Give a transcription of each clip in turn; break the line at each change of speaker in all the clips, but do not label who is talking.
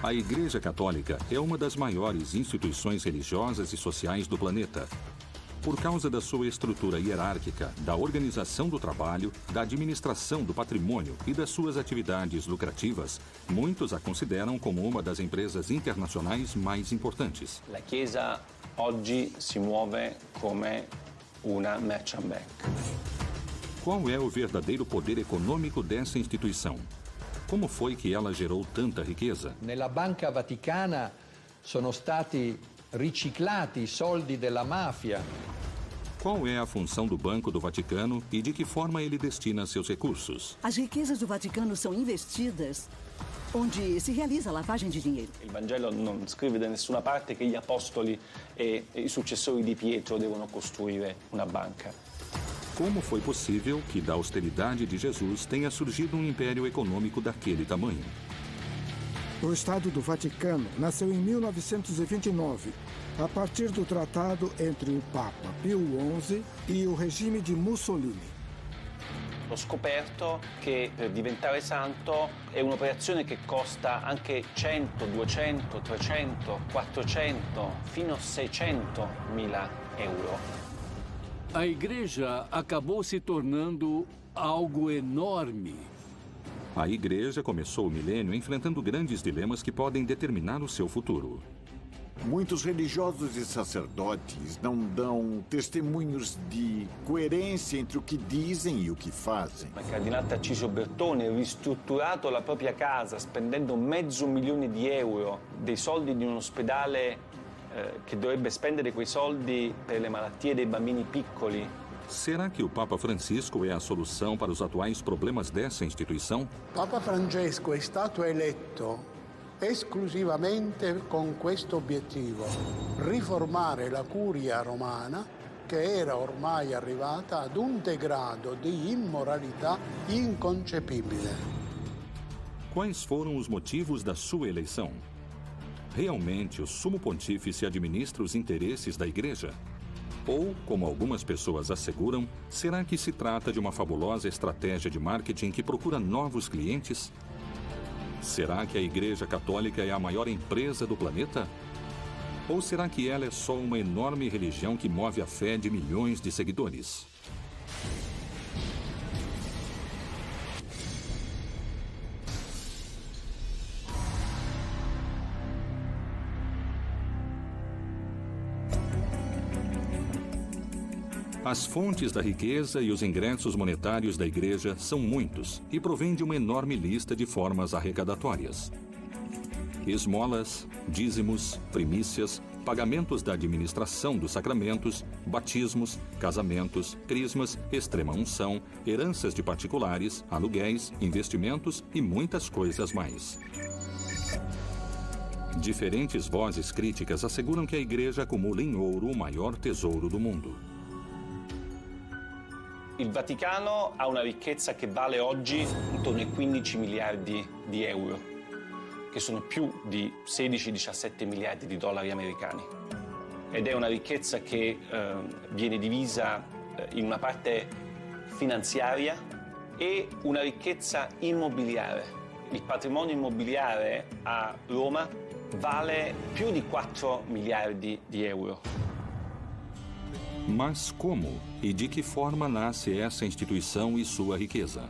A Igreja Católica é uma das maiores instituições religiosas e sociais do planeta. Por causa da sua estrutura hierárquica, da organização do trabalho, da administração do patrimônio e das suas atividades lucrativas, muitos a consideram como uma das empresas internacionais mais importantes.
La Chiesa oggi si muove come una merchant bank.
Qual é o verdadeiro poder econômico dessa instituição? Como foi que ela gerou tanta riqueza?
Nella Banca Vaticana sono stati riciclati i soldi della mafia.
Qual é a função do Banco do Vaticano e de que forma ele destina seus recursos?
As riquezas do Vaticano são investidas onde se realiza a lavagem de dinheiro.
Il Vangelo non scrive da nessuna parte che gli apostoli e i successori di Pietro devono costruire una banca.
Como foi possível que da austeridade de Jesus tenha surgido um império econômico daquele tamanho?
O Estado do Vaticano nasceu em 1929, a partir do tratado entre o Papa Pio XI e o regime de Mussolini.
Ho scoperto che per diventare santo è un'operazione che costa anche 100, 200, 300, 400, fino a 600 mila euro.
A igreja acabou se tornando algo enorme.
A igreja começou o milênio enfrentando grandes dilemas que podem determinar o seu futuro.
Muitos religiosos e sacerdotes não dão testemunhos de coerência entre o que dizem e o que fazem.
Il cardinale Tarcisio Bertone ha ristrutturato la propria casa spendendo $500.000 dei soldi di un ospedale che dovrebbe spendere quei soldi per le malattie dei bambini piccoli.
Será que o Papa Francisco é a solução para os atuais problemas dessa instituição?
Papa Francesco è stato eletto esclusivamente con questo obiettivo: riformare la curia romana, che era ormai arrivata ad un degrado di immoralità inconcepibile.
Quais foram os motivos da sua eleição? Realmente o Sumo Pontífice administra os interesses da Igreja? Ou, como algumas pessoas asseguram, será que se trata de uma fabulosa estratégia de marketing que procura novos clientes? Será que a Igreja Católica é a maior empresa do planeta? Ou será que ela é só uma enorme religião que move a fé de milhões de seguidores? As fontes da riqueza e os ingressos monetários da igreja são muitos e provêm de uma enorme lista de formas arrecadatórias. Esmolas, dízimos, primícias, pagamentos da administração dos sacramentos, batismos, casamentos, crismas, extrema-unção, heranças de particulares, aluguéis, investimentos e muitas coisas mais. Diferentes vozes críticas asseguram que a igreja acumula em ouro o maior tesouro do mundo.
Il Vaticano ha una ricchezza che vale oggi intorno ai 15 miliardi di euro, che sono più di 16-17 miliardi di dollari americani. Ed è una ricchezza che viene divisa in una parte finanziaria e una ricchezza immobiliare. Il patrimonio immobiliare a Roma vale più di 4 miliardi di euro.
Mas como e de que forma nasce essa instituição e sua riqueza?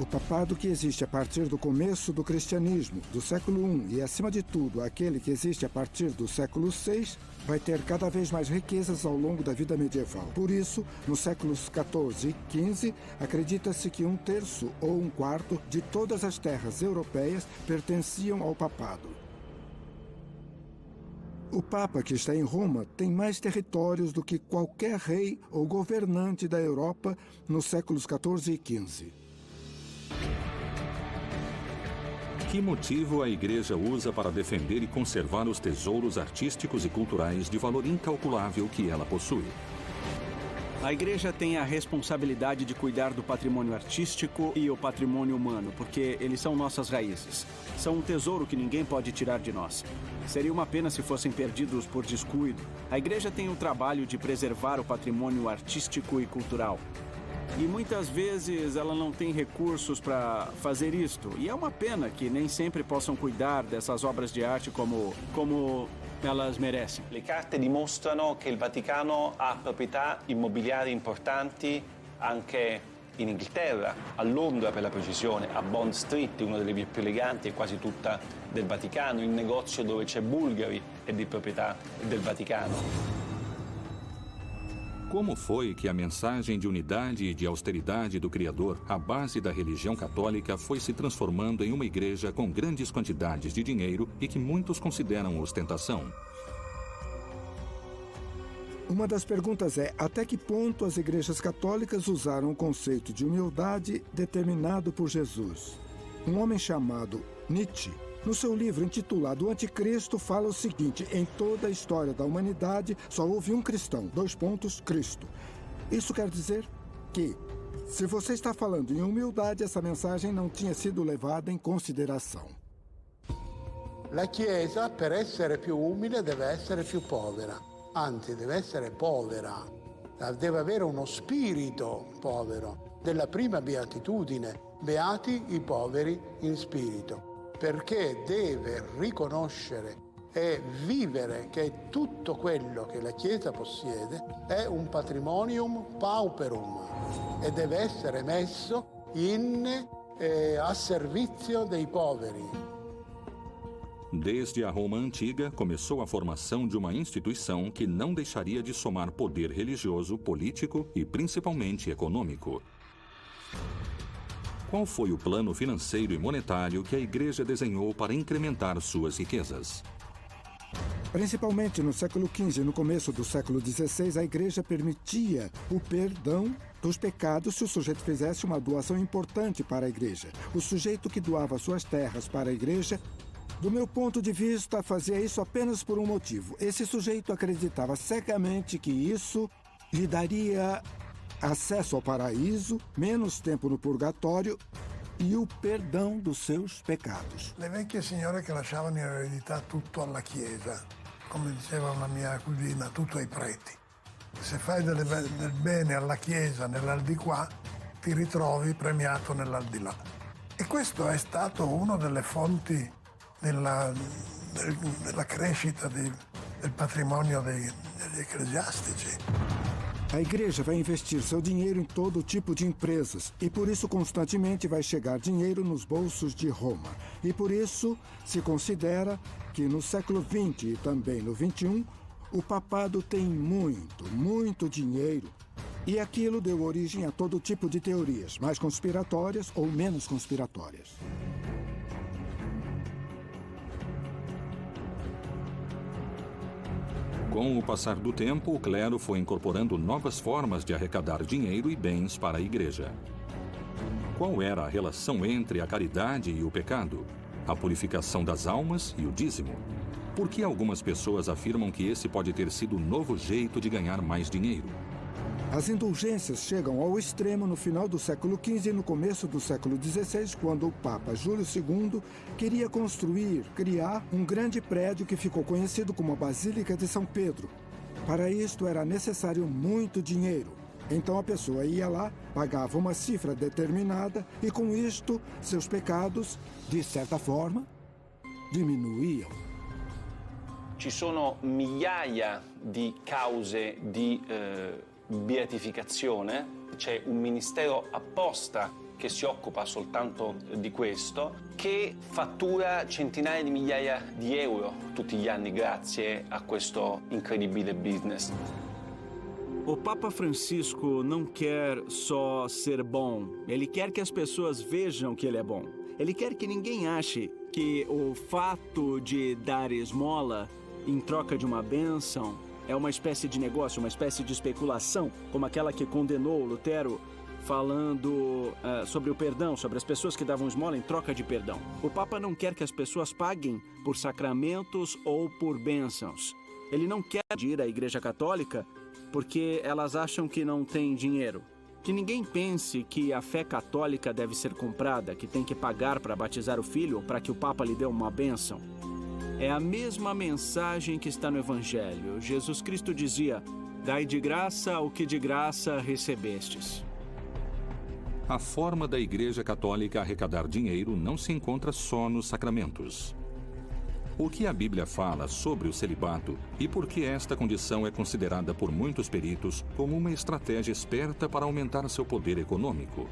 O papado que existe a partir do começo do cristianismo, do século I, e, acima de tudo, aquele que existe a partir do século VI, vai ter cada vez mais riquezas ao longo da vida medieval. Por isso, nos séculos XIV e XV, acredita-se que 1/3 ou 1/4 de todas as terras europeias pertenciam ao papado. O Papa que está em Roma tem mais territórios do que qualquer rei ou governante da Europa nos séculos XIV e XV.
Que motivo a Igreja usa para defender e conservar os tesouros artísticos e culturais de valor incalculável que ela possui?
A igreja tem a responsabilidade de cuidar do patrimônio artístico e o patrimônio humano, porque eles são nossas raízes. São um tesouro que ninguém pode tirar de nós. Seria uma pena se fossem perdidos por descuido. A igreja tem o trabalho de preservar o patrimônio artístico e cultural. E muitas vezes ela não tem recursos para fazer isto. E é uma pena que nem sempre possam cuidar dessas obras de arte como elas merecem.
Le carte dimostrano che il Vaticano ha proprietà immobiliari importanti anche in Inghilterra, a Londra per la precisione, a Bond Street, una delle vie più eleganti e quasi tutta del Vaticano. Il negozio dove c'è Bulgari è di proprietà del Vaticano.
Como foi que a mensagem de unidade e de austeridade do Criador, a base da religião católica, foi se transformando em uma igreja com grandes quantidades de dinheiro e que muitos consideram ostentação?
Uma das perguntas é: até que ponto as igrejas católicas usaram o conceito de humildade determinado por Jesus? Um homem chamado Nietzsche, no seu livro intitulado O Anticristo, fala o seguinte: em toda a história da humanidade só houve um cristão, Cristo. Isso quer dizer que, se você está falando em humildade, essa mensagem não tinha sido levada em consideração.
La Chiesa, per essere più umile, deve essere più povera. Anzi, deve essere povera. Deve avere uno spirito povero. Della prima beatitudine, beati i poveri in spirito. Perché deve riconoscere e vivere che tutto quello che la Chiesa possiede è un patrimonium pauperum e deve essere messo a servizio dei poveri.
Desde a Roma Antiga, começou a formação de uma instituição que não deixaria de somar poder religioso, político e principalmente econômico. Qual foi o plano financeiro e monetário que a Igreja desenhou para incrementar suas riquezas?
Principalmente no século XV e no começo do século XVI, a Igreja permitia o perdão dos pecados se o sujeito fizesse uma doação importante para a Igreja. O sujeito que doava suas terras para a Igreja, do meu ponto de vista, fazia isso apenas por um motivo. Esse sujeito acreditava cegamente que isso lhe daria acesso ao paraíso, menos tempo no purgatório e o perdão dos seus pecados.
Le vecchie signore che lasciavano in eredità tutto alla Chiesa, come diceva una mia cugina, tutto ai preti. Se fai del bene alla Chiesa nell'aldilà, ti ritrovi premiato nell'aldilà. E questo è stato una delle fonti della crescita del patrimonio degli ecclesiastici.
A Igreja vai investir seu dinheiro em todo tipo de empresas e por isso constantemente vai chegar dinheiro nos bolsos de Roma. E por isso se considera que no século XX e também no XXI, o papado tem muito dinheiro. E aquilo deu origem a todo tipo de teorias, mais conspiratórias ou menos conspiratórias.
Com o passar do tempo, o clero foi incorporando novas formas de arrecadar dinheiro e bens para a Igreja. Qual era a relação entre a caridade e o pecado? A purificação das almas e o dízimo? Por que algumas pessoas afirmam que esse pode ter sido o novo jeito de ganhar mais dinheiro?
As indulgências chegam ao extremo no final do século XV e no começo do século XVI, quando o Papa Júlio II queria criar um grande prédio que ficou conhecido como a Basílica de São Pedro. Para isto era necessário muito dinheiro. Então a pessoa ia lá, pagava uma cifra determinada e com isto seus pecados, de certa forma, diminuíam.
Ci sono migliaia di cause di beatificazione, c'è un ministero apposta che si occupa soltanto di questo, che fattura centinaia di migliaia di euro tutti gli anni grazie a questo incredibile business.
O Papa Francisco não quer só ser bom, ele quer que as pessoas vejam que ele é bom. Ele quer que ninguém ache que o fato de dar esmola em troca de uma bênção é uma espécie de negócio, uma espécie de especulação, como aquela que condenou Lutero, falando sobre o perdão, sobre as pessoas que davam esmola em troca de perdão. O Papa não quer que as pessoas paguem por sacramentos ou por bênçãos. Ele não quer ir à Igreja Católica porque elas acham que não tem dinheiro. Que ninguém pense que a fé católica deve ser comprada, que tem que pagar para batizar o filho ou para que o Papa lhe dê uma bênção. É a mesma mensagem que está no Evangelho. Jesus Cristo dizia: dai de graça o que de graça recebestes.
a forma da Igreja Católica arrecadar dinheiro não se encontra só nos sacramentos. O que a Bíblia fala sobre o celibato e por que esta condição é considerada por muitos peritos como uma estratégia esperta para aumentar seu poder econômico?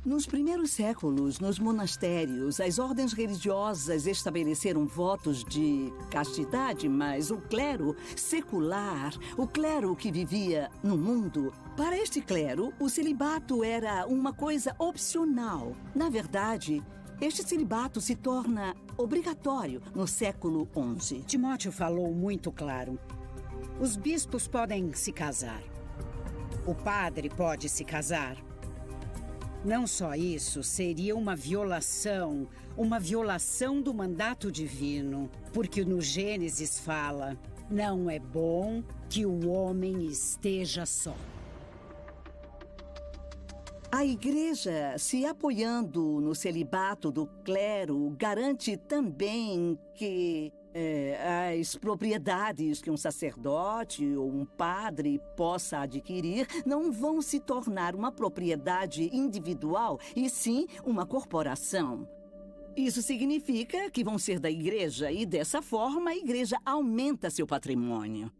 Nos primeiros séculos, nos monastérios, as ordens religiosas estabeleceram votos de castidade, mas o clero secular, o clero que vivia no mundo, para este clero, o celibato era uma coisa opcional. Na verdade, este celibato se torna obrigatório no século XI.
Timóteo falou muito claro. Os bispos podem se casar. O padre pode se casar. Não só isso, seria uma violação do mandato divino, porque no Gênesis fala: não é bom que o homem esteja só.
A Igreja, se apoiando no celibato do clero, garante também que as propriedades que um sacerdote ou um padre possa adquirir não vão se tornar uma propriedade individual, e sim uma corporação. Isso significa que vão ser da Igreja e, dessa forma, a Igreja aumenta seu patrimônio.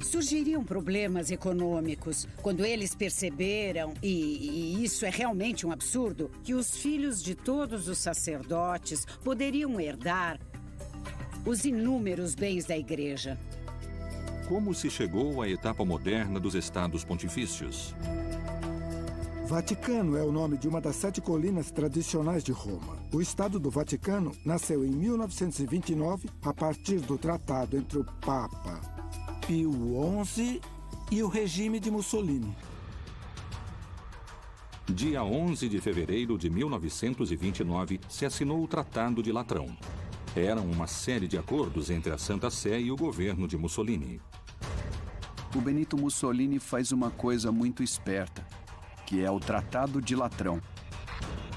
Surgiriam problemas econômicos quando eles perceberam, e isso é realmente um absurdo, que os filhos de todos os sacerdotes poderiam herdar os inúmeros bens da Igreja.
Como se chegou à etapa moderna dos estados pontifícios?
Vaticano é o nome de uma das 7 colinas tradicionais de Roma. O Estado do Vaticano nasceu em 1929 a partir do tratado entre o Papa Pio XI e o regime de Mussolini.
Dia 11 de fevereiro de 1929 se assinou o Tratado de Latrão. Eram uma série de acordos entre a Santa Sé e o governo de Mussolini.
O Benito Mussolini faz uma coisa muito esperta, que é o Tratado de Latrão.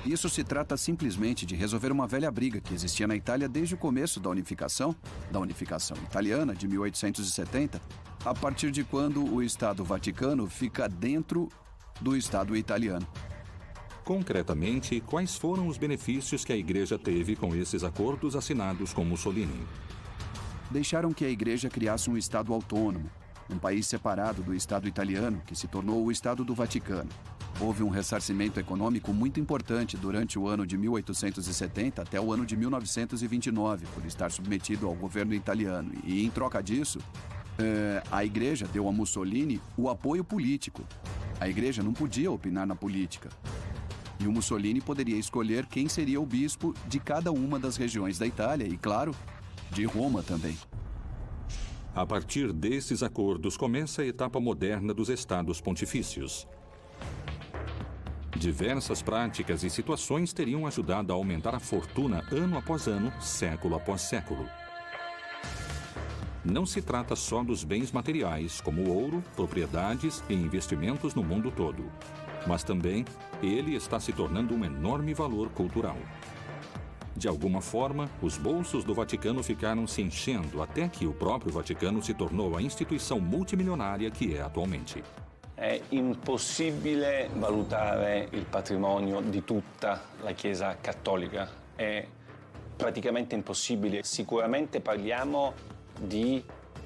Isso se trata simplesmente de resolver uma velha briga que existia na Itália desde o começo da unificação italiana de 1870, a partir de quando o Estado Vaticano fica dentro do Estado italiano.
Concretamente, quais foram os benefícios que a Igreja teve com esses acordos assinados com Mussolini?
Deixaram que a Igreja criasse um Estado autônomo, um país separado do Estado italiano, que se tornou o Estado do Vaticano. Houve um ressarcimento econômico muito importante durante o ano de 1870 até o ano de 1929, por estar submetido ao governo italiano. E, em troca disso, a Igreja deu a Mussolini o apoio político. A Igreja não podia opinar na política. E o Mussolini poderia escolher quem seria o bispo de cada uma das regiões da Itália e, claro, de Roma também.
A partir desses acordos começa a etapa moderna dos estados pontifícios. Diversas práticas e situações teriam ajudado a aumentar a fortuna ano após ano, século após século. Não se trata só dos bens materiais, como ouro, propriedades e investimentos no mundo todo, mas também ele está se tornando um enorme valor cultural. De alguma forma, os bolsos do Vaticano ficaram se enchendo até que o próprio Vaticano se tornou a instituição multimilionária que é atualmente.
È impossibile valutare il patrimonio di tutta la Chiesa cattolica. È praticamente impossibile. Sicuramente parliamo di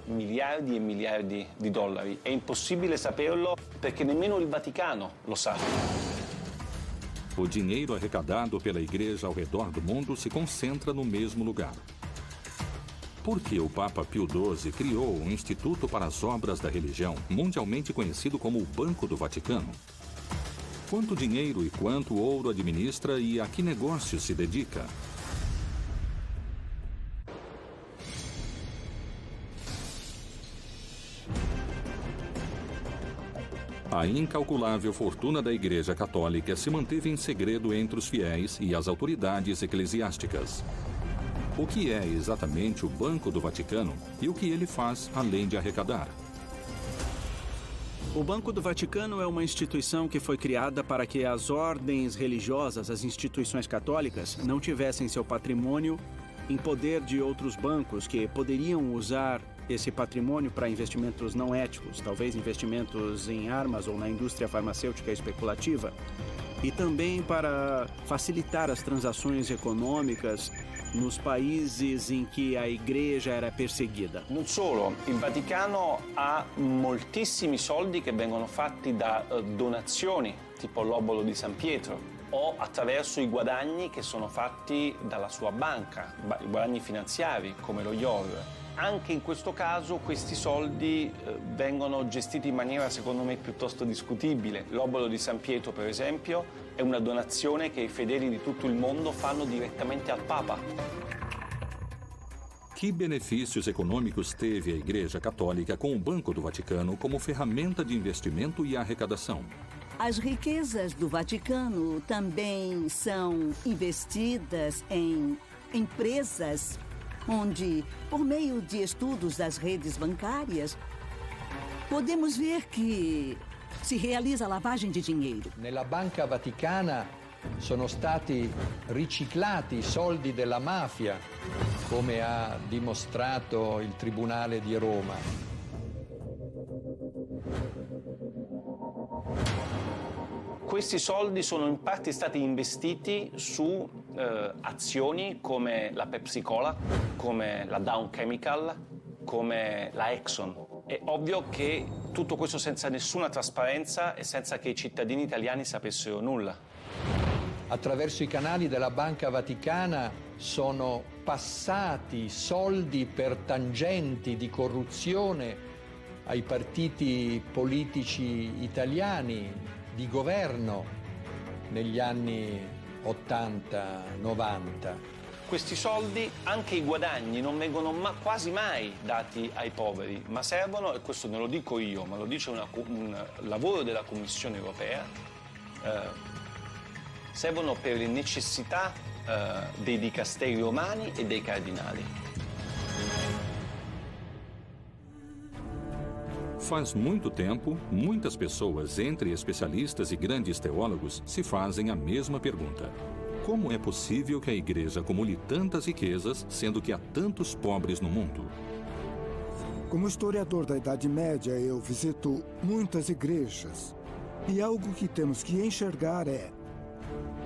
miliardi e miliardi di dollari. È impossibile saperlo perché nemmeno il Vaticano lo sa.
O dinheiro arrecadado pela Igreja ao redor do mundo se concentra no mesmo lugar. Por que o Papa Pio XII criou um instituto para as obras da religião, mundialmente conhecido como o Banco do Vaticano? Quanto dinheiro e quanto ouro administra e a que negócio se dedica? A incalculável fortuna da Igreja Católica se manteve em segredo entre os fiéis e as autoridades eclesiásticas. O que é exatamente o Banco do Vaticano e o que ele faz além de arrecadar?
O Banco do Vaticano é uma instituição que foi criada para que as ordens religiosas, as instituições católicas, não tivessem seu patrimônio em poder de outros bancos que poderiam usar esse patrimônio para investimentos não éticos, talvez investimentos em armas ou na indústria farmacêutica especulativa, e também para facilitar as transações econômicas nos países em que a Igreja era perseguida.
Non solo, il Vaticano ha moltissimi soldi che vengono fatti da donazioni, tipo l'obolo di San Pietro, o attraverso i guadagni che sono fatti dalla sua banca, i guadagni finanziari come lo IOR. Anche in questo caso questi soldi vengono gestiti in maniera secondo me piuttosto discutibile. L'obolo di San Pietro, per esempio, è una donazione che i fedeli di tutto il mondo fanno direttamente al Papa.
Que benefícios econômicos teve a Igreja Católica com o Banco do Vaticano como ferramenta de investimento e arrecadação?
As riquezas do Vaticano também são investidas em empresas onde, por meio de estudos das redes bancárias, podemos ver que si realizza lavagem di dinheiro.
Nella Banca Vaticana sono stati riciclati i soldi della mafia, come ha dimostrato il Tribunale di Roma.
Questi soldi sono in parte stati investiti su azioni come la Pepsi Cola, come la Dow Chemical, come la Exxon. È ovvio che tutto questo senza nessuna trasparenza e senza che i cittadini italiani sapessero nulla.
Attraverso i canali della Banca Vaticana sono passati soldi per tangenti di corruzione ai partiti politici italiani di governo negli anni 80-90.
Questi soldi, anche i guadagni, non vengono quasi mai dati ai poveri, ma servono, e questo non lo dico io, ma lo dice un lavoro della Commissione europea, servono per le necessità dei dicasteri romani e dei cardinali.
Faz muito tempo, muitas pessoas, entre especialistas e grandes teólogos, se fazem a mesma pergunta. Como é possível que a Igreja acumule tantas riquezas, sendo que há tantos pobres no mundo?
Como historiador da Idade Média, eu visito muitas igrejas. E algo que temos que enxergar é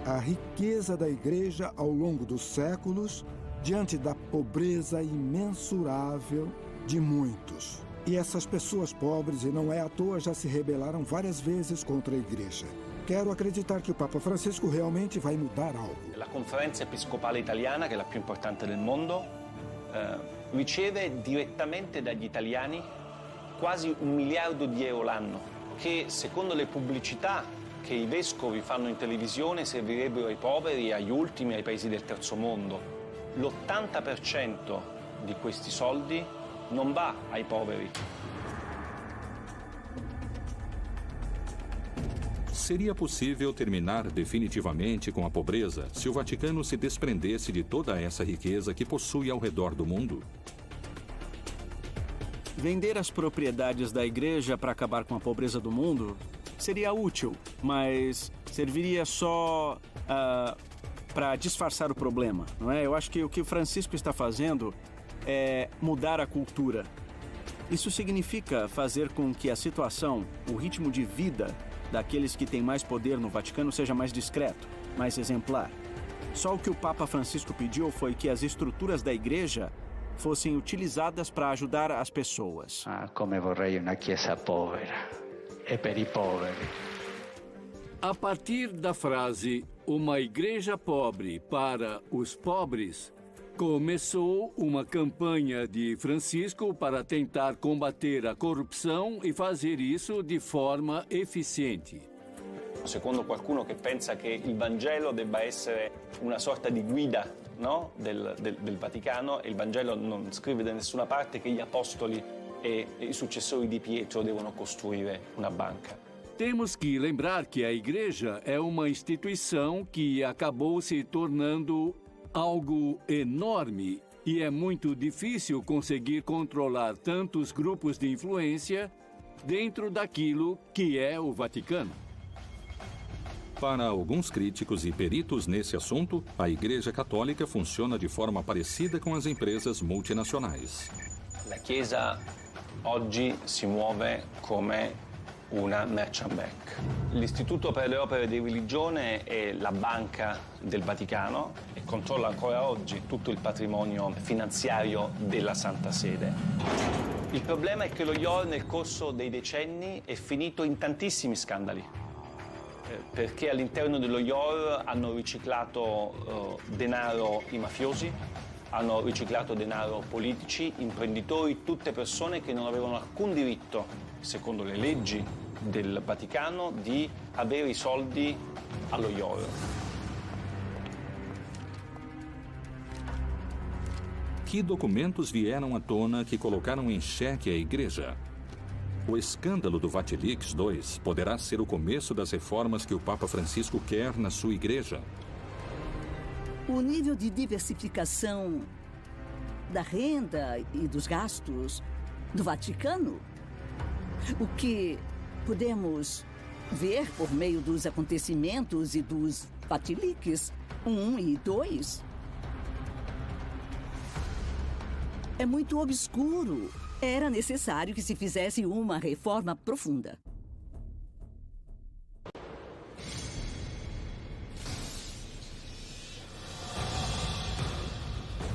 a riqueza da Igreja ao longo dos séculos, diante da pobreza imensurável de muitos. E essas pessoas pobres, e não é à toa, já se rebelaram várias vezes contra a Igreja. Quero acreditar que o Papa Francisco realmente vai mudar algo.
La Conferenza Episcopale Italiana, che è la più importante del mondo, riceve direttamente dagli italiani quasi 1 miliardo di euro l'anno, che secondo le pubblicità che i vescovi fanno in televisione servirebbero ai poveri, agli ultimi, ai paesi del terzo mondo. L'80% di questi soldi non va ai poveri.
Seria possível terminar definitivamente com a pobreza se o Vaticano se desprendesse de toda essa riqueza que possui ao redor do mundo?
Vender as propriedades da Igreja para acabar com a pobreza do mundo seria útil, mas serviria só para disfarçar o problema, não é? Eu acho que o que o Francisco está fazendo é mudar a cultura. Isso significa fazer com que a situação, o ritmo de vida daqueles que têm mais poder no Vaticano seja mais discreto, mais exemplar. Só o que o Papa Francisco pediu foi que as estruturas da Igreja fossem utilizadas para ajudar as pessoas.
Come vorrei una chiesa povera e per i poveri.
A partir da frase "uma igreja pobre para os pobres", começou uma campanha de Francisco para tentar combater a corrupção e fazer isso de forma eficiente.
Secondo qualcuno che pensa che il Vangelo debba essere una sorta di guida, no? del Vaticano, e il Vangelo non scrive da nessuna parte che gli apostoli e i successori di Pietro devono costruire una banca.
Temos que lembrar que a Igreja é uma instituição que acabou se tornando algo enorme e é muito difícil conseguir controlar tantos grupos de influência dentro daquilo que é o Vaticano.
Para alguns críticos e peritos nesse assunto, a Igreja Católica funciona de forma parecida com as empresas multinacionais.
La Chiesa oggi si muove come una merchant bank. L'Istituto per le opere di religione è la banca del Vaticano e controlla ancora oggi tutto il patrimonio finanziario della Santa Sede. Il problema è che lo IOR nel corso dei decenni è finito in tantissimi scandali, perché all'interno dello IOR hanno riciclato denaro i mafiosi, hanno riciclato denaro politici, imprenditori, tutte persone che non avevano alcun diritto, secondo le leggi del Vaticano, di avere i soldi allo IOR.
Que documentos vieram à tona que colocaram em xeque a Igreja? O escândalo do Vatilix II poderá ser o começo das reformas que o Papa Francisco quer na sua Igreja.
O nível de diversificação da renda e dos gastos do Vaticano, o que podemos ver por meio dos acontecimentos e dos Vatilix 1 e 2, é muito obscuro. Era necessário que se fizesse uma reforma profunda.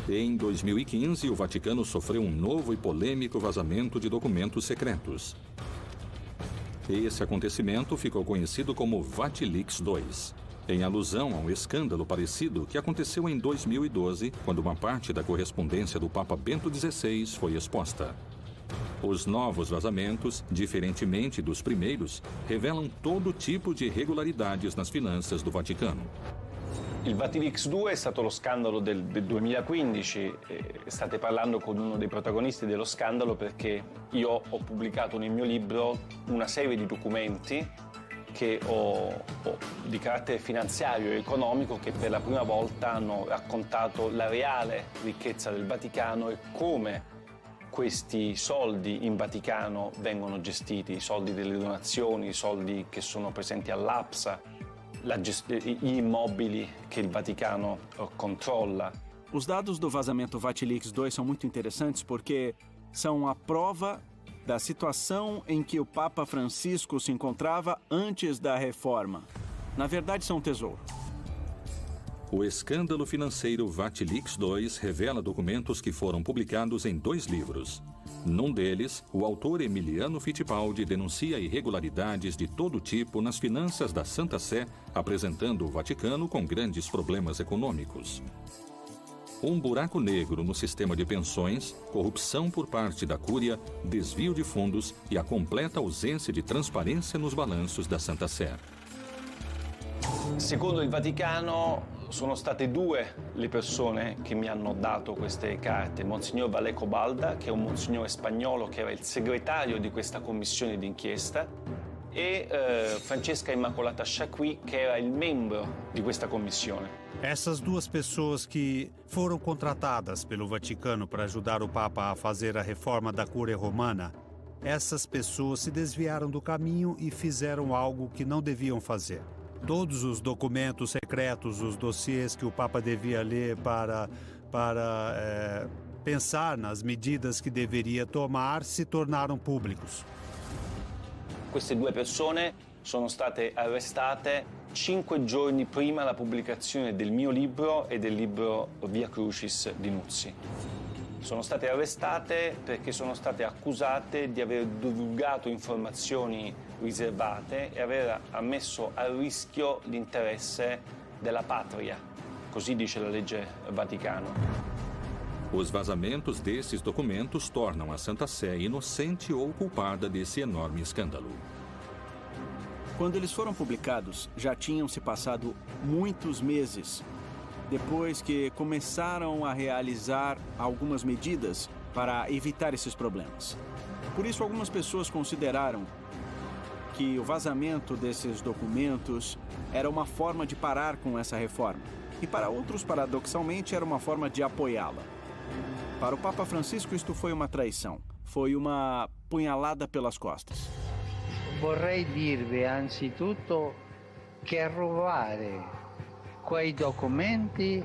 Em 2015, o Vaticano sofreu um novo e polêmico vazamento de documentos secretos. Esse acontecimento ficou conhecido como Vatilix II, em alusão a um escândalo parecido que aconteceu em 2012, quando uma parte da correspondência do Papa Bento XVI foi exposta. Os novos vazamentos, diferentemente dos primeiros, revelam todo tipo de irregolaridades nas finanças do Vaticano.
Il Vatilix 2 è stato lo scandalo del 2015, state parlando con uno dei protagonisti dello scandalo perché io ho pubblicato nel mio libro una serie di documenti che di carattere finanziario e economico che per la prima volta hanno raccontato la reale ricchezza del Vaticano e come questi soldi in Vaticano vengono gestiti, i soldi delle donazioni, i soldi che sono presenti all'APSA, gli immobili che il Vaticano controlla.
Os dados do vazamento Vatilix II são muito interessantes porque são a prova da situação em que o Papa Francisco se encontrava antes da reforma. Na verdade, são um tesouro.
O escândalo financeiro Vatilix II revela documentos que foram publicados em 2 livros. Num deles, o autor Emiliano Fittipaldi denuncia irregularidades de todo tipo nas finanças da Santa Sé, apresentando o Vaticano com grandes problemas econômicos. Um buraco negro no sistema de pensões, corrupção por parte da Cúria, desvio de fundos e a completa ausência de transparência nos balanços da Santa Sé.
Secondo il Vaticano sono state 2 le persone che mi hanno dato queste carte, Monsignor Valeco Balda, che è un monsignore spagnolo che era il segretario di questa commissione d'inchiesta, e Francesca Immacolata Chaqui, che era il membro di questa commissione.
Essas 2 pessoas que foram contratadas pelo Vaticano para ajudar o Papa a fazer a reforma da Cúria Romana, essas pessoas se desviaram do caminho e fizeram algo que não deviam fazer. Todos os documentos secretos, os dossiês que o Papa devia ler para pensar nas medidas que deveria tomar, se tornaram públicos.
Queste 2 persone sono state arrestate 5 giorni prima della pubblicazione del mio libro e del libro Via Crucis di Nuzzi. Sono state arrestate perché sono state accusate di aver divulgato informazioni riservate e aver messo a rischio l'interesse della patria. Così dice la legge Vaticano.
Os vazamentos desses documentos tornam a Santa Sé inocente ou culpada desse enorme escândalo.
Quando eles foram publicados, já tinham se passado muitos meses depois que começaram a realizar algumas medidas para evitar esses problemas. Por isso, algumas pessoas consideraram que o vazamento desses documentos era uma forma de parar com essa reforma. E para outros, paradoxalmente, era uma forma de apoiá-la. Para o Papa Francisco, isto foi uma traição. Foi uma punhalada pelas costas.
Vorrei dirvi anzitutto che rubare quei documenti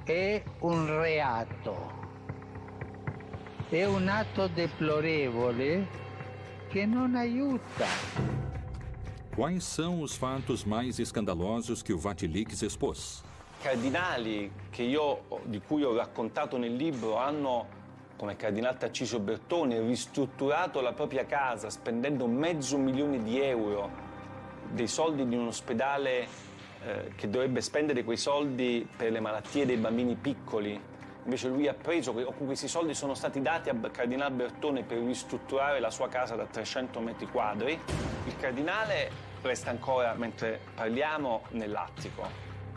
è un reato. È un atto deplorevole che non aiuta.
Quais são os fatos mais escandalosos que o Vatilix expôs?
Cardinali di cui ho raccontato nel libro hanno, come il cardinale Tarcisio Bertone, ristrutturato la propria casa spendendo €500.000, dei soldi di un ospedale che dovrebbe spendere quei soldi per le malattie dei bambini piccoli. Invece lui ha preso, questi soldi sono stati dati al cardinale Bertone per ristrutturare la sua casa da 300 metri quadri. Il cardinale resta ancora, mentre parliamo, nell'attico,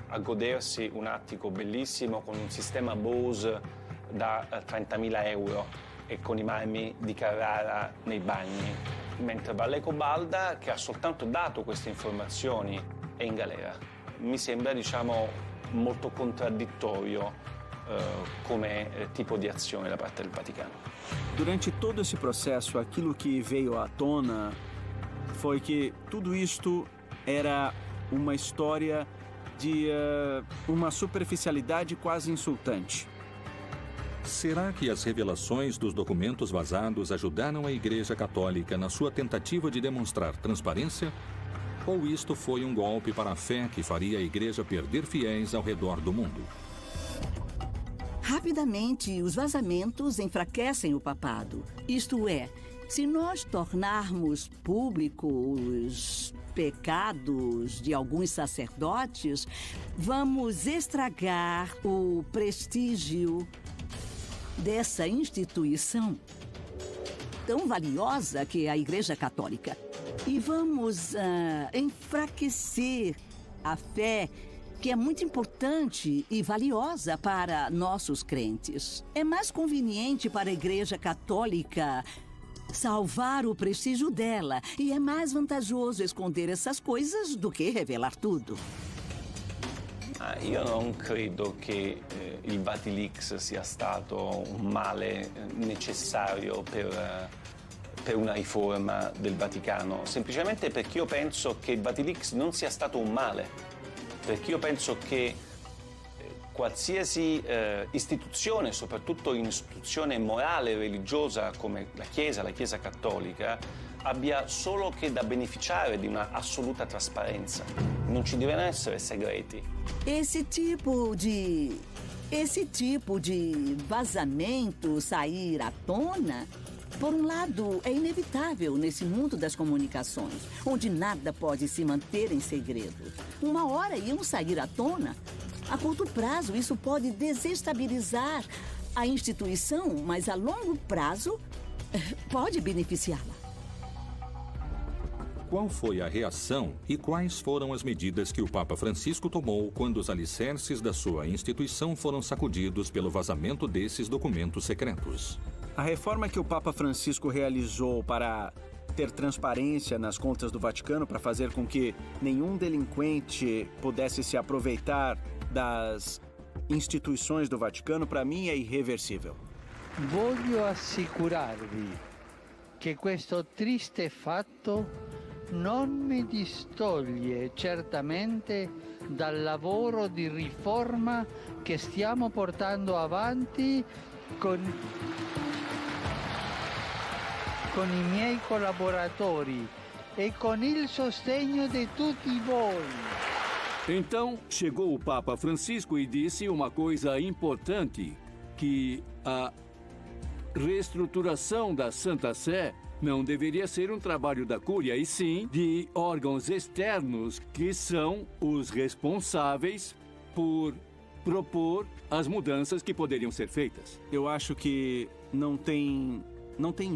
a godersi un attico bellissimo con un sistema Bose da €30.000 e con i marmi di Carrara nei bagni. Mentre Valleco Balda, che ha soltanto dato queste informazioni, è in galera. Mi sembra, molto contraddittorio come tipo di azione da parte del Vaticano.
Durante todo esse processo, aquilo que veio à tona foi que tudo isto era uma história de uma superficialidade quase insultante.
Será que as revelações dos documentos vazados ajudaram a Igreja Católica na sua tentativa de demonstrar transparência? Ou isto foi um golpe para a fé que faria a Igreja perder fiéis ao redor do mundo?
Rapidamente, os vazamentos enfraquecem o papado. Isto é, se nós tornarmos públicos os pecados de alguns sacerdotes, vamos estragar o prestígio dessa instituição tão valiosa que é a Igreja Católica. E vamos enfraquecer a fé, que é muito importante e valiosa para nossos crentes. É mais conveniente para a Igreja Católica salvar o prestígio dela, e é mais vantajoso esconder essas coisas do que revelar tudo.
Io non credo che il Vatilix sia stato un male necessario per una riforma del Vaticano, semplicemente perché io penso che il Vatilix non sia stato un male. Perché io penso che qualsiasi istituzione, soprattutto un'istituzione morale e religiosa come la Chiesa Cattolica, abbia solo che da beneficiare di una assoluta trasparenza. Non ci devono essere segreti.
Esse tipo de vazamento sair à tona, por um lado, é inevitável nesse mundo das comunicações, onde nada pode se manter em segredo. Uma hora iam sair à tona. A curto prazo, isso pode desestabilizar a instituição, mas a longo prazo pode beneficiá-la.
Qual foi a reação e quais foram as medidas que o Papa Francisco tomou quando os alicerces da sua instituição foram sacudidos pelo vazamento desses documentos secretos?
A reforma que o Papa Francisco realizou para ter transparência nas contas do Vaticano, para fazer com que nenhum delinquente pudesse se aproveitar das instituições do Vaticano, para mim é irreversível.
Voglio assicurarvi che questo triste fatto non mi distoglie certamente dal lavoro di riforma che stiamo portando avanti con i miei collaboratori e con il sostegno di tutti voi.
Então, chegou o Papa Francisco e disse uma coisa importante, que a reestruturação da Santa Sé não deveria ser um trabalho da Cúria, e sim de órgãos externos que são os responsáveis por propor as mudanças que poderiam ser feitas.
Eu acho que não tem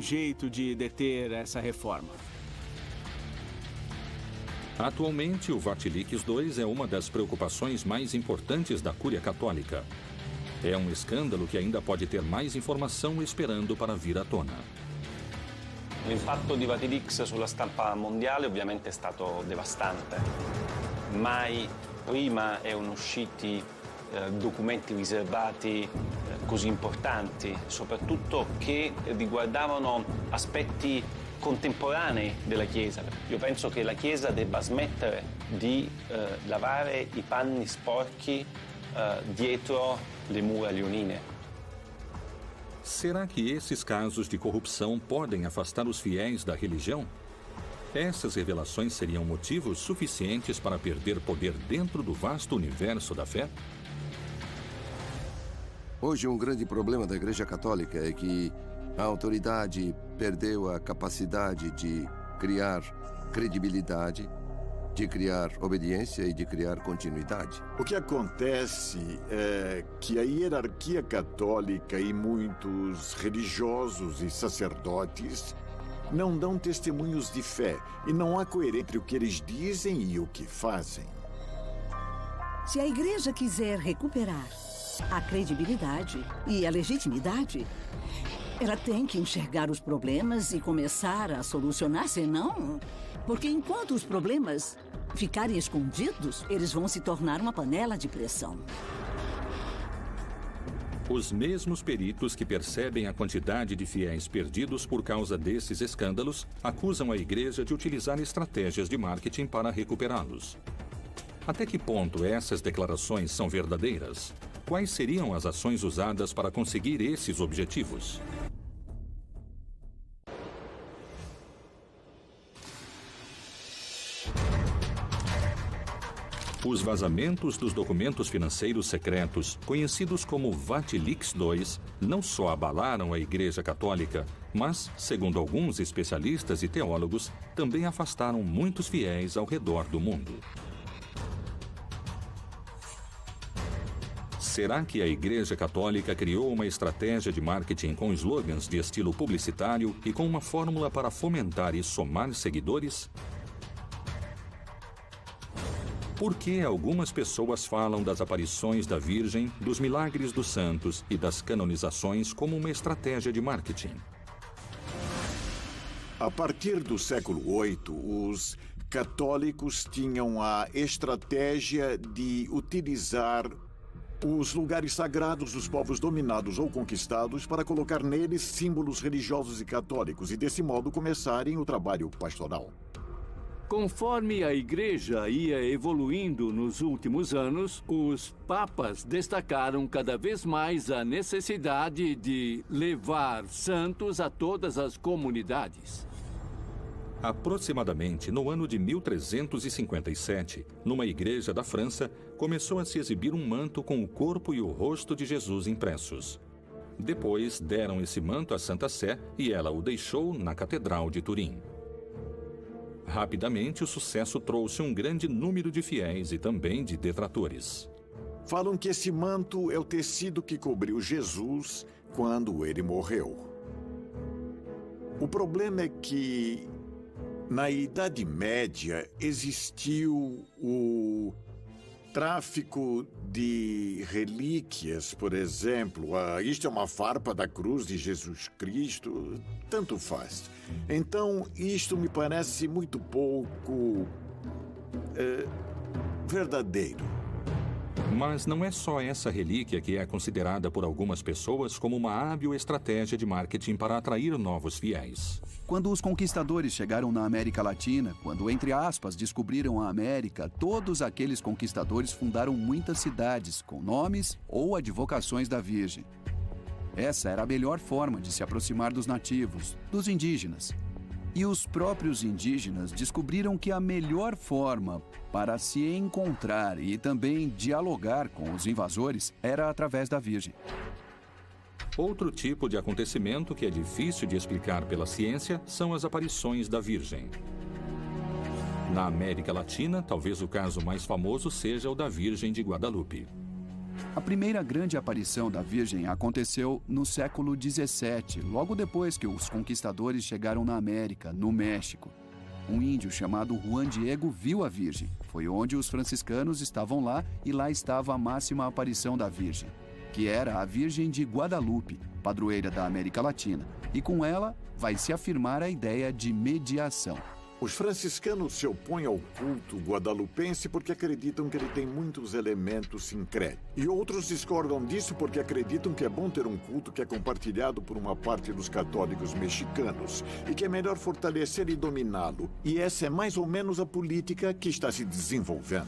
jeito de deter essa reforma.
Atualmente, o Vatilix II é uma das preocupações mais importantes da Cúria Católica. É um escândalo que ainda pode ter mais informação esperando para vir à tona.
L'impatto di Vatilix sulla stampa mondiale ovviamente è stato devastante. Mai prima erano usciti documenti riservati così importanti, soprattutto che riguardavano aspetti contemporanei della Chiesa. Io penso che la Chiesa debba smettere di lavare i panni sporchi dietro le mura leonine.
Será que esses casos de corrupção podem afastar os fiéis da religião? Essas revelações seriam motivos suficientes para perder poder dentro do vasto universo da fé?
Hoje, um grande problema da Igreja Católica é que a autoridade perdeu a capacidade de criar credibilidade, de criar obediência e de criar continuidade.
O que acontece é que a hierarquia católica e muitos religiosos e sacerdotes não dão testemunhos de fé e não há coerência entre o que eles dizem e o que fazem.
Se a igreja quiser recuperar a credibilidade e a legitimidade, ela tem que enxergar os problemas e começar a solucionar, senão... Porque enquanto os problemas ficarem escondidos, eles vão se tornar uma panela de pressão.
Os mesmos peritos que percebem a quantidade de fiéis perdidos por causa desses escândalos acusam a igreja de utilizar estratégias de marketing para recuperá-los. Até que ponto essas declarações são verdadeiras? Quais seriam as ações usadas para conseguir esses objetivos? Os vazamentos dos documentos financeiros secretos, conhecidos como Vatilix II, não só abalaram a Igreja Católica, mas, segundo alguns especialistas e teólogos, também afastaram muitos fiéis ao redor do mundo. Será que a Igreja Católica criou uma estratégia de marketing com slogans de estilo publicitário e com uma fórmula para fomentar e somar seguidores? Por que algumas pessoas falam das aparições da Virgem, dos milagres dos santos e das canonizações como uma estratégia de marketing?
A partir do século VIII, os católicos tinham a estratégia de utilizar os lugares sagrados dos povos dominados ou conquistados para colocar neles símbolos religiosos e católicos e, desse modo, começarem o trabalho pastoral.
Conforme a Igreja ia evoluindo nos últimos anos, os papas destacaram cada vez mais a necessidade de levar santos a todas as comunidades.
Aproximadamente no ano de 1357, numa igreja da França, começou a se exibir um manto com o corpo e o rosto de Jesus impressos. Depois deram esse manto à Santa Sé e ela o deixou na Catedral de Turim. Rapidamente, o sucesso trouxe um grande número de fiéis e também de detratores.
Falam que esse manto é o tecido que cobriu Jesus quando ele morreu. O problema é que, na Idade Média, existiu o tráfico de relíquias, por exemplo. Isto é uma farpa da cruz de Jesus Cristo, tanto faz. Então, isto me parece muito pouco verdadeiro.
Mas não é só essa relíquia que é considerada por algumas pessoas como uma hábil estratégia de marketing para atrair novos fiéis.
Quando os conquistadores chegaram na América Latina, quando, entre aspas, descobriram a América, todos aqueles conquistadores fundaram muitas cidades com nomes ou advocações da Virgem. Essa era a melhor forma de se aproximar dos nativos, dos indígenas. E os próprios indígenas descobriram que a melhor forma para se encontrar e também dialogar com os invasores era através da Virgem.
Outro tipo de acontecimento que é difícil de explicar pela ciência são as aparições da Virgem. Na América Latina, talvez o caso mais famoso seja o da Virgem de Guadalupe.
A primeira grande aparição da Virgem aconteceu no século XVII, logo depois que os conquistadores chegaram na América, no México. Um índio chamado Juan Diego viu a Virgem. Foi onde os franciscanos estavam lá e lá estava a máxima aparição da Virgem, que era a Virgem de Guadalupe, padroeira da América Latina. E com ela vai se afirmar a ideia de mediação.
Os franciscanos se opõem ao culto guadalupense porque acreditam que ele tem muitos elementos sincréticos. E outros discordam disso porque acreditam que é bom ter um culto que é compartilhado por uma parte dos católicos mexicanos e que é melhor fortalecer e dominá-lo. E essa é mais ou menos a política que está se desenvolvendo.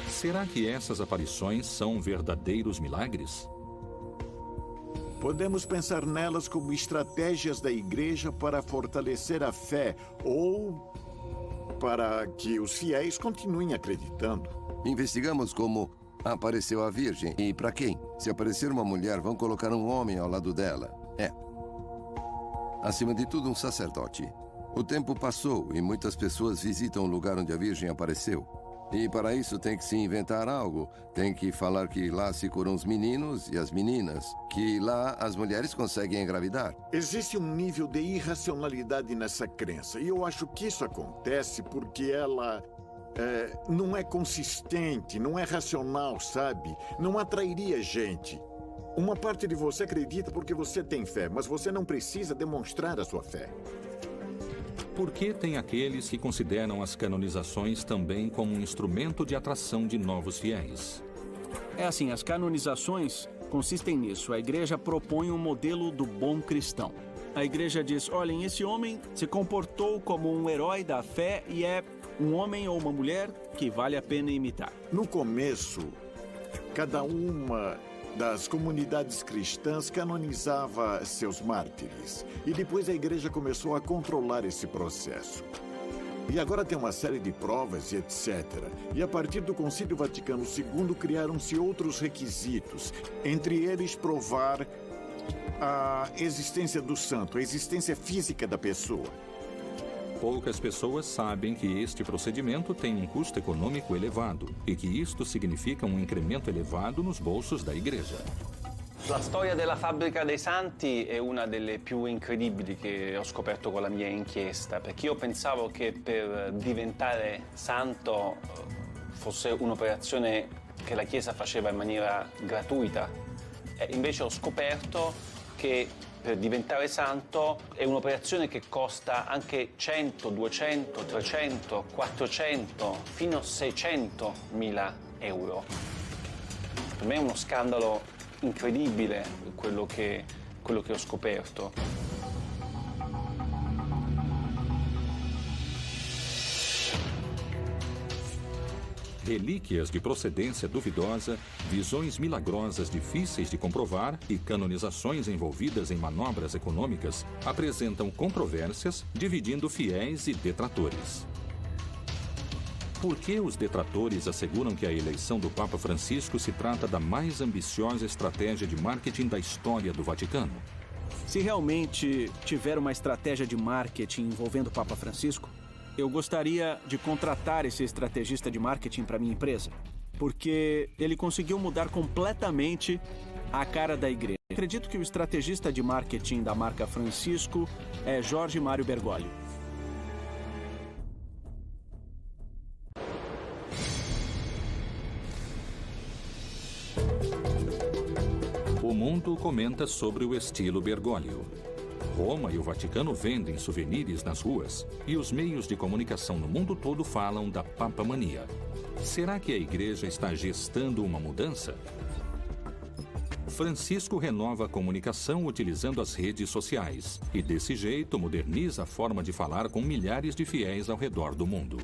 Será que essas aparições são verdadeiros milagres?
Podemos pensar nelas como estratégias da igreja para fortalecer a fé ou para que os fiéis continuem acreditando.
Investigamos como apareceu a Virgem e para quem. Se aparecer uma mulher, vão colocar um homem ao lado dela. Acima de tudo, um sacerdote. O tempo passou e muitas pessoas visitam o lugar onde a Virgem apareceu. E para isso tem que se inventar algo. Tem que falar que lá se curam os meninos e as meninas. Que lá as mulheres conseguem engravidar.
Existe um nível de irracionalidade nessa crença. E eu acho que isso acontece porque ela não é consistente, não é racional, sabe? Não atrairia gente. Uma parte de você acredita porque você tem fé, mas você não precisa demonstrar a sua fé.
Por que tem aqueles que consideram as canonizações também como um instrumento de atração de novos fiéis?
É assim, as canonizações consistem nisso. A igreja propõe um modelo do bom cristão. A igreja diz, olhem, esse homem se comportou como um herói da fé e é um homem ou uma mulher que vale a pena imitar.
No começo, cada uma das comunidades cristãs canonizava seus mártires. E depois a igreja começou a controlar esse processo. E agora tem uma série de provas e etc. E a partir do Concílio Vaticano II criaram-se outros requisitos. Entre eles provar a existência do santo, a existência física da pessoa.
Poucas pessoas sabem que este procedimento tem um custo econômico elevado e que isto significa um incremento elevado nos bolsos da igreja.
La storia della fabbrica dei santi è una delle più incredibili che ho scoperto con la mia inchiesta, perché io pensavo che per diventare santo fosse un'operazione che la Chiesa faceva in maniera gratuita. E invece ho scoperto che per diventare santo è un'operazione che costa anche 100, 200, 300, 400, fino a 600.000 euro. Per me è uno scandalo incredibile quello che ho scoperto.
Relíquias de procedência duvidosa, visões milagrosas difíceis de comprovar e canonizações envolvidas em manobras econômicas apresentam controvérsias, dividindo fiéis e detratores. Por que os detratores asseguram que a eleição do Papa Francisco se trata da mais ambiciosa estratégia de marketing da história do Vaticano?
Se realmente tiver uma estratégia de marketing envolvendo o Papa Francisco, eu gostaria de contratar esse estrategista de marketing para minha empresa, porque ele conseguiu mudar completamente a cara da igreja. Acredito que o estrategista de marketing da marca Francisco é Jorge Mário Bergoglio.
O mundo comenta sobre o estilo Bergoglio. Roma e o Vaticano vendem souvenirs nas ruas e os meios de comunicação no mundo todo falam da papamania. Será que a igreja está gestando uma mudança? Francisco renova a comunicação utilizando as redes sociais e, desse jeito, moderniza a forma de falar com milhares de fiéis ao redor do mundo.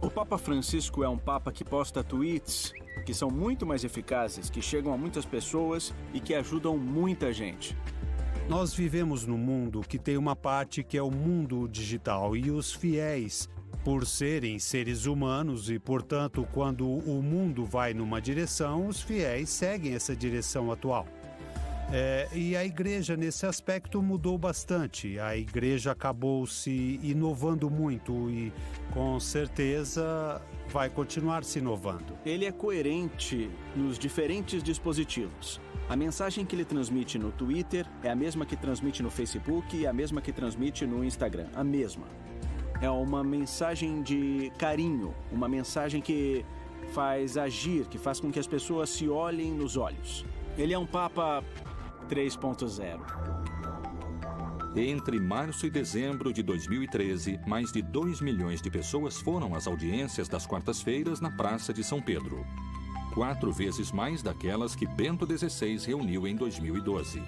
O Papa Francisco é um papa que posta tweets que são muito mais eficazes, que chegam a muitas pessoas e que ajudam muita gente.
Nós vivemos num mundo que tem uma parte que é o mundo digital e os fiéis, por serem seres humanos e, portanto, quando o mundo vai numa direção, os fiéis seguem essa direção atual. E a igreja, nesse aspecto, mudou bastante. A igreja acabou se inovando muito e, com certeza, vai continuar se inovando.
Ele é coerente nos diferentes dispositivos. A mensagem que ele transmite no Twitter é a mesma que transmite no Facebook e a mesma que transmite no Instagram. A mesma. É uma mensagem de carinho, uma mensagem que faz agir, que faz com que as pessoas se olhem nos olhos. Ele é um Papa 3.0.
Entre março e dezembro de 2013, mais de 2 milhões de pessoas foram às audiências das quartas-feiras na Praça de São Pedro. 4 vezes mais daquelas que Bento XVI reuniu em 2012.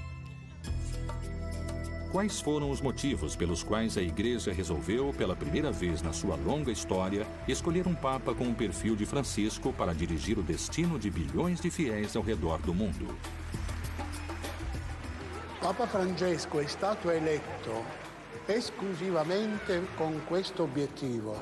Quais foram os motivos pelos quais a Igreja resolveu, pela primeira vez na sua longa história, escolher um Papa com o perfil de Francisco para dirigir o destino de bilhões de fiéis ao redor do mundo?
Papa Francesco è stato eletto esclusivamente con questo obiettivo: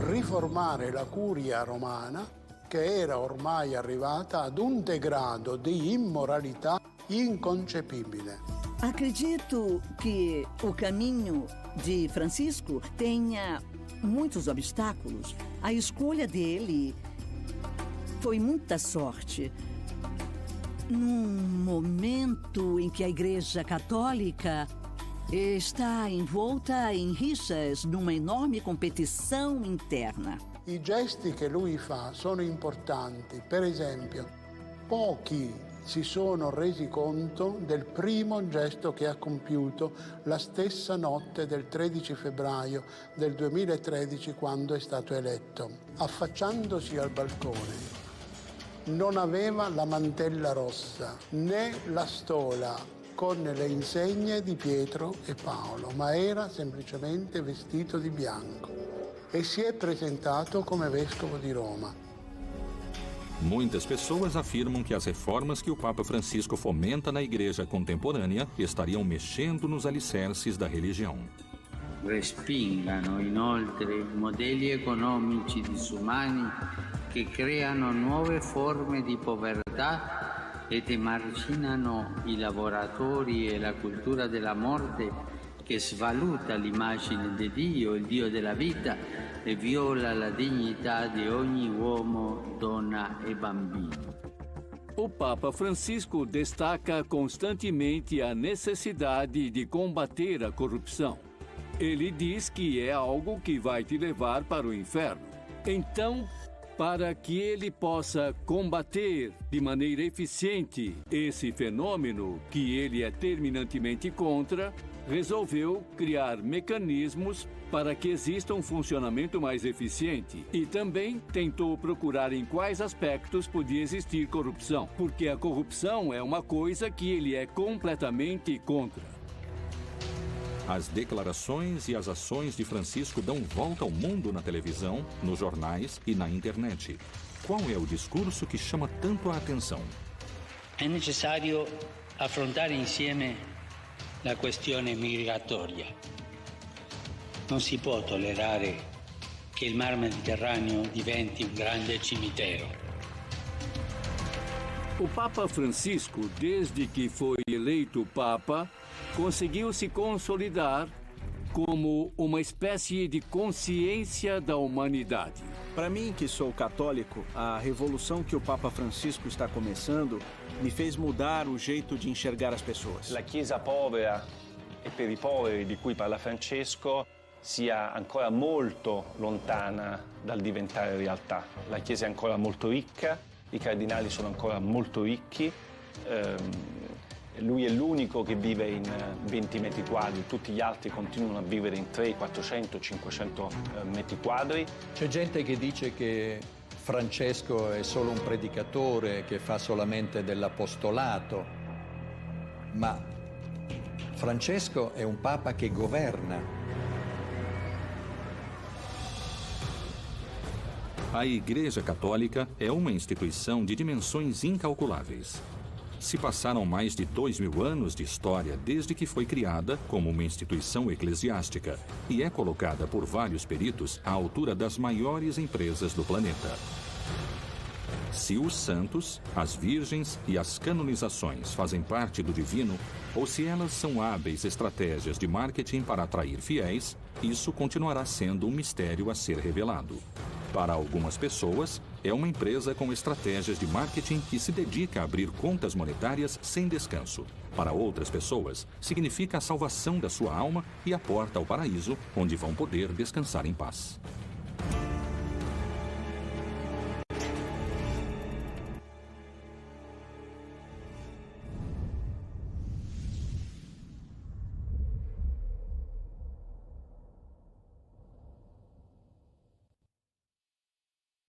riformare la curia romana, che era ormai arrivata ad un degrado di immoralità inconcepibile.
Acredito que o caminho de Francisco tenha muitos obstáculos. A escolha dele foi muita sorte. Num momento em que a Igreja Católica está envolta em rixas, numa enorme competição interna.
I gesti che lui fa sono importanti. Per esempio, pochi si sono resi conto del primo gesto che ha compiuto la stessa notte del 13 febbraio del 2013, quando è stato eletto. Affacciandosi al balcone, non aveva la mantella rossa né la stola con le insegne di Pietro e Paolo, ma era semplicemente vestito di bianco e si è presentato come vescovo di Roma.
Muitas pessoas afirmam que as reformas que o Papa Francisco fomenta na Igreja contemporânea estariam mexendo nos alicerces da religião.
Respingano inoltre modelli economici disumani che creano nuove forme di povertà ed emarginano i lavoratori e la cultura della morte che svaluta l'immagine di Dio, il Dio della vita, e viola la dignità di ogni uomo, donna e bambino.
O Papa Francisco destaca constantemente a necessidade de combater a corrupção. Ele diz que é algo que vai te levar para o inferno. Então, para que ele possa combater de maneira eficiente esse fenômeno que ele é terminantemente contra, resolveu criar mecanismos para que exista um funcionamento mais eficiente e também tentou procurar em quais aspectos podia existir corrupção, porque a corrupção é uma coisa que ele é completamente contra.
As declarações e as ações de Francisco dão volta ao mundo na televisão, nos jornais e na internet. Qual é o discurso que chama tanto a atenção?
È necessario affrontare insieme la questione migratoria. Non si può tollerare che il Mar Mediterraneo diventi un grande cimitero.
O Papa Francisco, desde que foi eleito Papa, conseguiu se consolidar como uma espécie de consciência da humanidade.
Para mim, que sou católico, a revolução que o Papa Francisco está começando me fez mudar o jeito de enxergar as pessoas.
La Chiesa povera e per i poveri di cui parla Francesco sia ancora molto lontana dal diventare realtà. La Chiesa è ancora molto ricca, i cardinali sono ancora molto ricchi, lui è l'unico che vive in 20 metri quadri, tutti gli altri continuano a vivere in 300, 400, 500 metri quadri.
C'è gente che dice che Francesco è solo un predicatore che fa solamente dell'apostolato, ma Francesco è un papa che governa.
A Igreja Católica é uma instituição de dimensões incalculáveis. Se passaram mais de 2000 anos de história desde que foi criada como uma instituição eclesiástica e é colocada por vários peritos à altura das maiores empresas do planeta. Se os santos, as virgens e as canonizações fazem parte do divino, ou se elas são hábeis estratégias de marketing para atrair fiéis, isso continuará sendo um mistério a ser revelado. Para algumas pessoas, é uma empresa com estratégias de marketing que se dedica a abrir contas monetárias sem descanso. Para outras pessoas, significa a salvação da sua alma e a porta ao paraíso, onde vão poder descansar em paz.